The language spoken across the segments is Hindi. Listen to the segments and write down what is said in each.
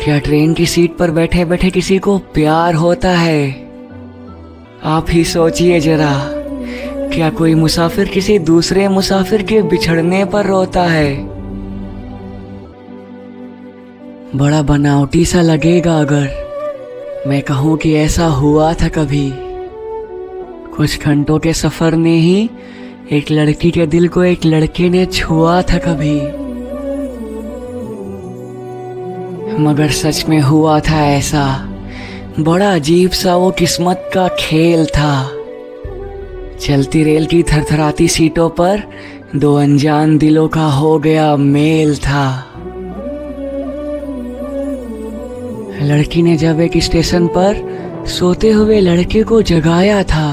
क्या ट्रेन की सीट पर बैठे बैठे किसी को प्यार होता है? आप ही सोचिए जरा, क्या कोई मुसाफिर किसी दूसरे मुसाफिर के बिछड़ने पर रोता है? बड़ा बनावटी सा लगेगा अगर मैं कहूँ कि ऐसा हुआ था कभी। कुछ घंटों के सफर ने ही एक लड़की के दिल को एक लड़के ने छुआ था कभी। मगर सच में हुआ था ऐसा। बड़ा अजीब सा वो किस्मत का खेल था। चलती रेल की थरथराती सीटों पर दो अनजान दिलों का हो गया मेल था। लड़की ने जब एक स्टेशन पर सोते हुए लड़के को जगाया था,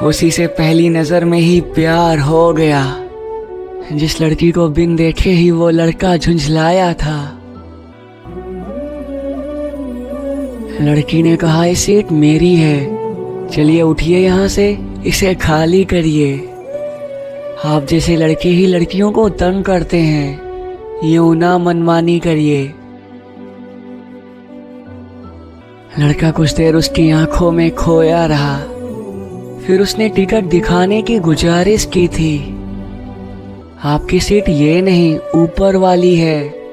उसी से पहली नजर में ही प्यार हो गया। जिस लड़की को बिन देखे ही वो लड़का झुंझलाया था। लड़की ने कहा, ये सीट मेरी है, चलिए उठिए यहाँ से, इसे खाली करिए। आप जैसे लड़के ही लड़कियों को तंग करते हैं, यूं ना मनमानी करिए। लड़का कुछ देर उसकी आंखों में खोया रहा, फिर उसने टिकट दिखाने की गुजारिश की थी। आपकी सीट ये नहीं, ऊपर वाली है,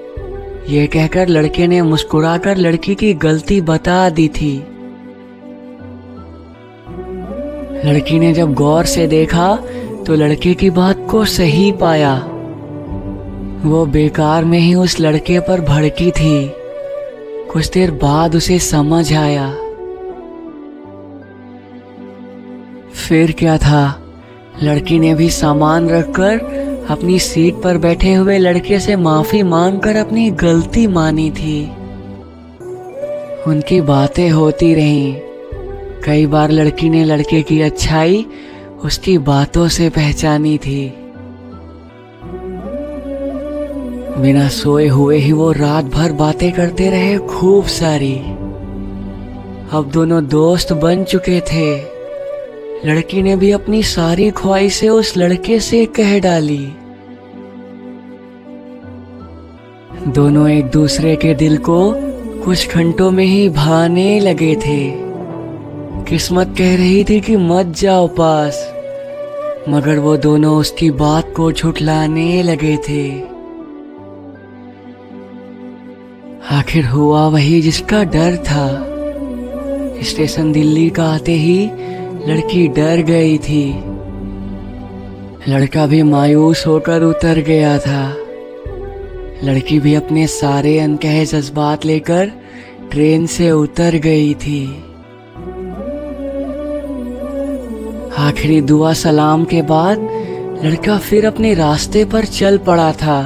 ये कहकर लड़के ने मुस्कुराकर लड़की की गलती बता दी थी। लड़की ने जब गौर से देखा तो लड़के की बात को सही पाया। वो बेकार में ही उस लड़के पर भड़की थी। कुछ देर बाद उसे समझ आया। फिर क्या था, लड़की ने भी सामान रखकर अपनी सीट पर बैठे हुए लड़के से माफी मांगकर अपनी गलती मानी थी। उनकी बातें होती रहीं। कई बार लड़की ने लड़के की अच्छाई उसकी बातों से पहचानी थी। बिना सोए हुए ही वो रात भर बातें करते रहे, खूब सारी। अब दोनों दोस्त बन चुके थे। लड़की ने भी अपनी सारी ख्वाहिशें उस लड़के से कह डाली। दोनों एक दूसरे के दिल को कुछ घंटों में ही भाने लगे थे। किस्मत कह रही थी कि मत जाओ पास, मगर वो दोनों उसकी बात को झुठलाने लगे थे। आखिर हुआ वही जिसका डर था। स्टेशन दिल्ली का आते ही लड़की डर गई थी। लड़का भी मायूस होकर उतर गया था। लड़की भी अपने सारे अनकहे जज्बात लेकर ट्रेन से उतर गई थी। आखिरी दुआ सलाम के बाद लड़का फिर अपने रास्ते पर चल पड़ा था।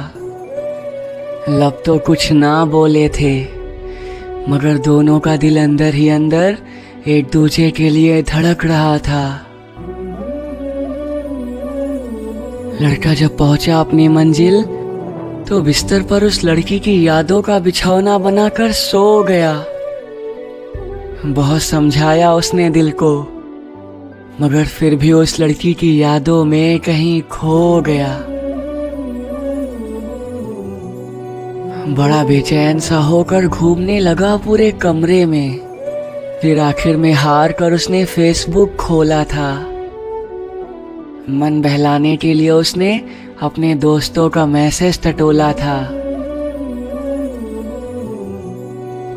लब तो कुछ ना बोले थे, मगर दोनों का दिल अंदर ही अंदर एक दूसरे के लिए धड़क रहा था। लड़का जब पहुंचा अपनी मंजिल तो बिस्तर पर उस लड़की की यादों का बिछौना बनाकर सो गया। बहुत समझाया उसने दिल को, मगर फिर भी उस लड़की की यादों में कहीं खो गया। बड़ा बेचैन सा होकर घूमने लगा पूरे कमरे में। फिर आखिर में हार कर उसने फेसबुक खोला था। मन बहलाने के लिए उसने अपने दोस्तों का मैसेज टटोला था।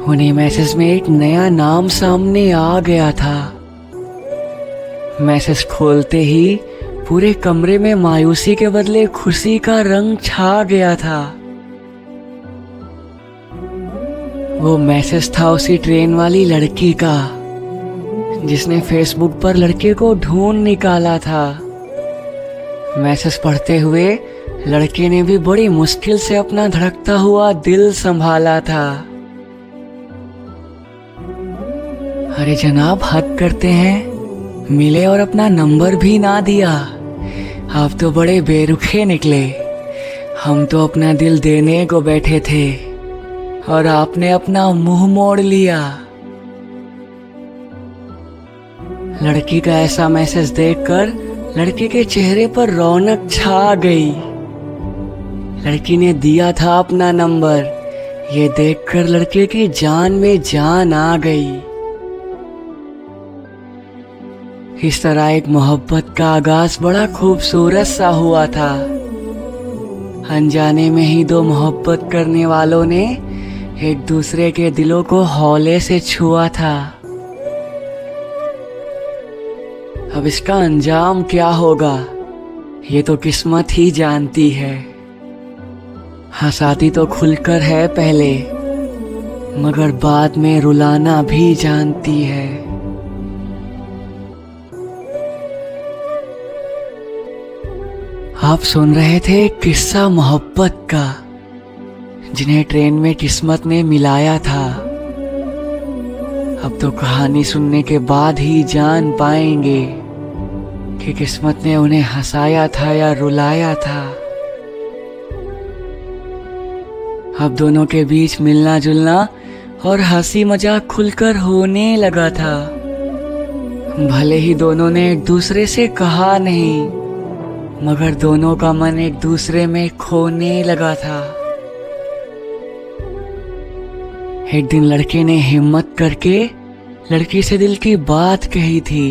उन्हीं मैसेज में एक नया नाम सामने आ गया था। मैसेज खोलते ही पूरे कमरे में मायूसी के बदले खुशी का रंग छा गया था। वो मैसेज था उसी ट्रेन वाली लड़की का, जिसने फेसबुक पर लड़के को ढूंढ निकाला था। मैसेज पढ़ते हुए लड़के ने भी बड़ी मुश्किल से अपना धड़कता हुआ दिल संभाला था। अरे जनाब, हद करते हैं, मिले और अपना नंबर भी ना दिया। आप तो बड़े बेरुखे निकले। हम तो अपना दिल देने को बैठे थे और आपने अपना मुंह मोड़ लिया। लड़की का ऐसा मैसेज देखकर लड़के के चेहरे पर रौनक छा गई। लड़की ने दिया था अपना नंबर, ये देखकर लड़के की जान में जान आ गई। इस तरह एक मोहब्बत का आगाज बड़ा खूबसूरत सा हुआ था। अनजाने में ही दो मोहब्बत करने वालों ने एक दूसरे के दिलों को हौले से छुआ था। अब इसका अंजाम क्या होगा ये तो किस्मत ही जानती है। हंसाती तो खुलकर है पहले, मगर बाद में रुलाना भी जानती है। आप सुन रहे थे किस्सा मोहब्बत का, जिन्हें ट्रेन में किस्मत ने मिलाया था। अब तो कहानी सुनने के बाद ही जान पाएंगे कि किस्मत ने उन्हें हंसाया था या रुलाया था। अब दोनों के बीच मिलना जुलना और हंसी मजाक खुलकर होने लगा था। भले ही दोनों ने एक दूसरे से कहा नहीं, मगर दोनों का मन एक दूसरे में खोने लगा था। एक दिन लड़के ने हिम्मत करके लड़की से दिल की बात कही थी।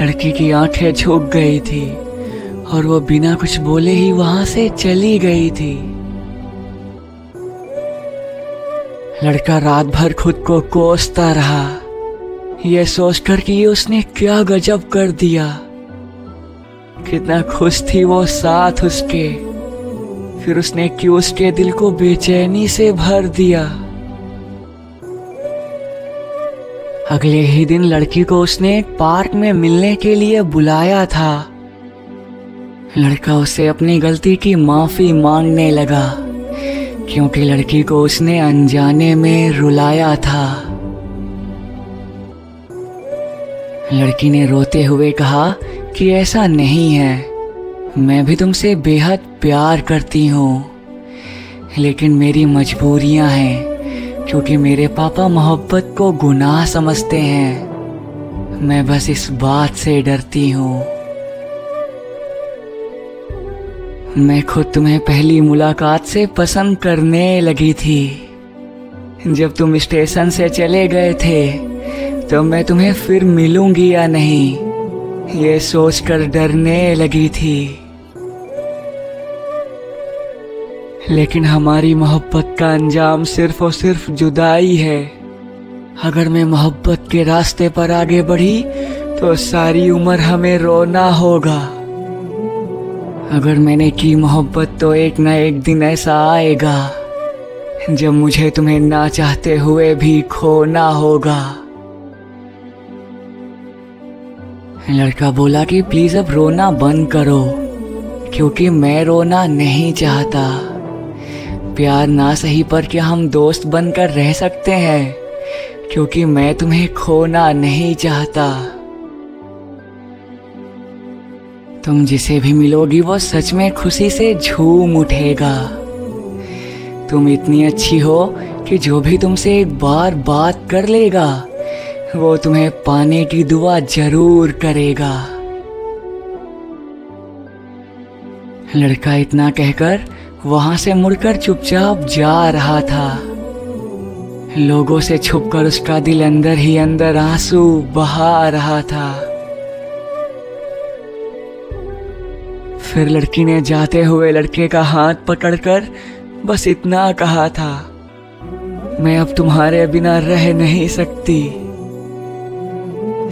लड़की की आंखें झुक गई थी और वो बिना कुछ बोले ही वहां से चली गई थी। लड़का रात भर खुद को कोसता रहा, ये सोचकर कि उसने क्या गजब कर दिया। कितना खुश थी वो साथ उसके, फिर उसने क्यों उसके दिल को बेचैनी से भर दिया। अगले ही दिन लड़की को उसने एक पार्क में मिलने के लिए बुलाया था। लड़का उससे अपनी गलती की माफी मांगने लगा, क्योंकि लड़की को उसने अनजाने में रुलाया था। लड़की ने रोते हुए कहा कि ऐसा नहीं है, मैं भी तुमसे बेहद प्यार करती हूँ, लेकिन मेरी मजबूरियाँ हैं, क्योंकि मेरे पापा मोहब्बत को गुनाह समझते हैं। मैं बस इस बात से डरती हूँ। मैं खुद तुम्हें पहली मुलाकात से पसंद करने लगी थी। जब तुम स्टेशन से चले गए थे तो मैं तुम्हें फिर मिलूंगी या नहीं, ये सोचकर डरने लगी थी। लेकिन हमारी मोहब्बत का अंजाम सिर्फ और सिर्फ जुदाई है। अगर मैं मोहब्बत के रास्ते पर आगे बढ़ी तो सारी उम्र हमें रोना होगा। अगर मैंने की मोहब्बत तो एक न एक दिन ऐसा आएगा जब मुझे तुम्हें ना चाहते हुए भी खोना होगा। लड़का बोला कि प्लीज अब रोना बंद करो, क्योंकि मैं रोना नहीं चाहता। प्यार ना सही पर क्या हम दोस्त बनकर रह सकते हैं, क्योंकि मैं तुम्हें खोना नहीं चाहता। तुम जिसे भी मिलोगी वो सच में खुशी से झूम उठेगा। तुम इतनी अच्छी हो कि जो भी तुमसे एक बार बात कर लेगा वो तुम्हें पाने की दुआ जरूर करेगा। लड़का इतना कहकर वहां से मुड़कर चुपचाप जा रहा था। लोगों से छुपकर उसका दिल अंदर ही अंदर आंसू बहा रहा था। फिर लड़की ने जाते हुए लड़के का हाथ पकड़कर बस इतना कहा था, मैं अब तुम्हारे बिना रह नहीं सकती।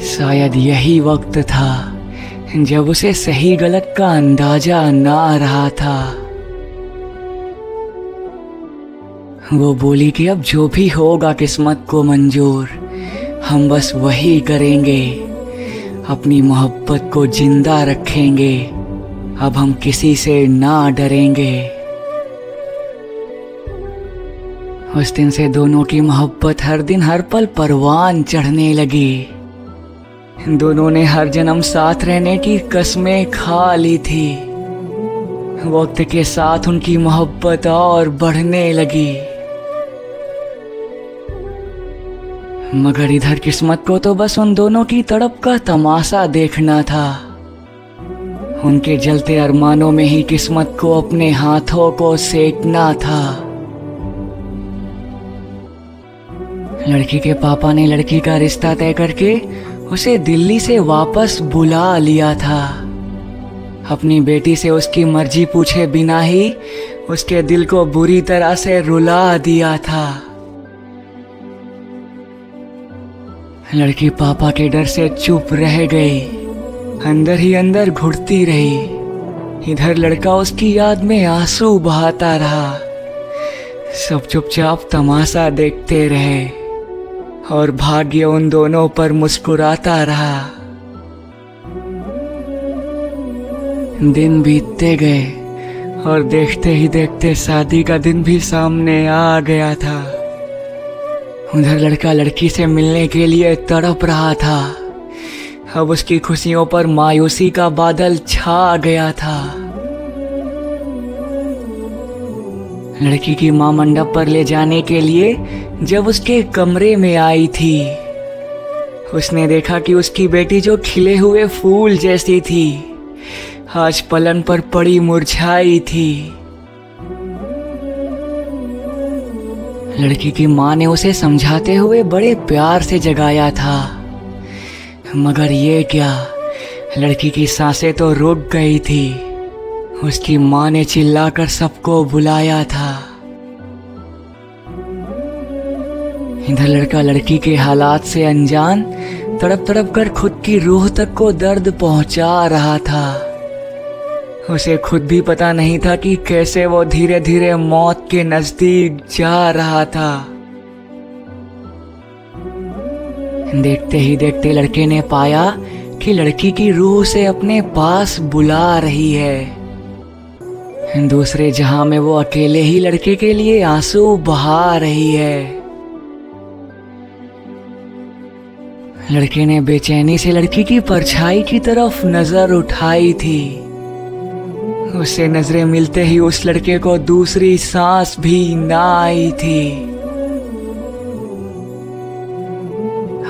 शायद यही वक्त था जब उसे सही गलत का अंदाजा ना रहा था। वो बोली कि अब जो भी होगा किस्मत को मंजूर, हम बस वही करेंगे, अपनी मोहब्बत को जिंदा रखेंगे, अब हम किसी से ना डरेंगे। उस दिन से दोनों की मोहब्बत हर दिन हर पल परवान चढ़ने लगी। दोनों ने हर जन्म साथ रहने की कस्में खा ली थी। वक्त के साथ उनकी मोहब्बत और बढ़ने लगी। मगर इधर किस्मत को तो बस उन दोनों की तड़प का तमाशा देखना था। उनके जलते अरमानों में ही किस्मत को अपने हाथों को सेकना था। लड़की के पापा ने लड़की का रिश्ता तय करके उसे दिल्ली से वापस बुला लिया था। अपनी बेटी से उसकी मर्जी पूछे बिना ही उसके दिल को बुरी तरह से रुला दिया था। लड़की पापा के डर से चुप रह गई, अंदर ही अंदर घुटती रही। इधर लड़का उसकी याद में आंसू बहाता रहा। सब चुपचाप तमाशा देखते रहे और भाग्य उन दोनों पर मुस्कुराता रहा। दिन बीतते गए और देखते ही देखते शादी का दिन भी सामने आ गया था। उधर लड़का लड़की से मिलने के लिए तड़प रहा था। अब उसकी खुशियों पर मायूसी का बादल छा गया था। लड़की की मां मंडप पर ले जाने के लिए जब उसके कमरे में आई थी, उसने देखा कि उसकी बेटी जो खिले हुए फूल जैसी थी, आज पलंग पर पड़ी मुरझाई थी। लड़की की मां ने उसे समझाते हुए बड़े प्यार से जगाया था, मगर ये क्या, लड़की की सांसें तो रुक गई थी। उसकी मां ने चिल्लाकर सबको बुलाया था। इधर लड़का लड़की के हालात से अनजान तड़प तड़प कर खुद की रूह तक को दर्द पहुंचा रहा था। उसे खुद भी पता नहीं था कि कैसे वो धीरे धीरे मौत के नजदीक जा रहा था। देखते ही देखते लड़के ने पाया कि लड़की की रूह उसे अपने पास बुला रही है। दूसरे जहां में वो अकेले ही लड़के के लिए आंसू बहा रही है। लड़के ने बेचैनी से लड़की की परछाई की तरफ नजर उठाई थी। उसे नजरें मिलते ही उस लड़के को दूसरी सांस भी ना आई थी।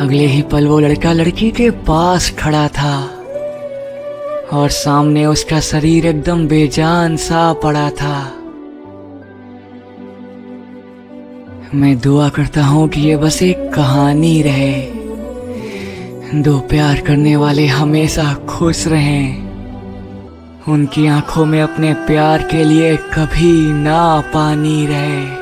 अगले ही पल वो लड़का लड़की के पास खड़ा था और सामने उसका शरीर एकदम बेजान सा पड़ा था। मैं दुआ करता हूं कि ये बस एक कहानी रहे। दो प्यार करने वाले हमेशा खुश रहें, उनकी आंखों में अपने प्यार के लिए कभी ना पानी रहे।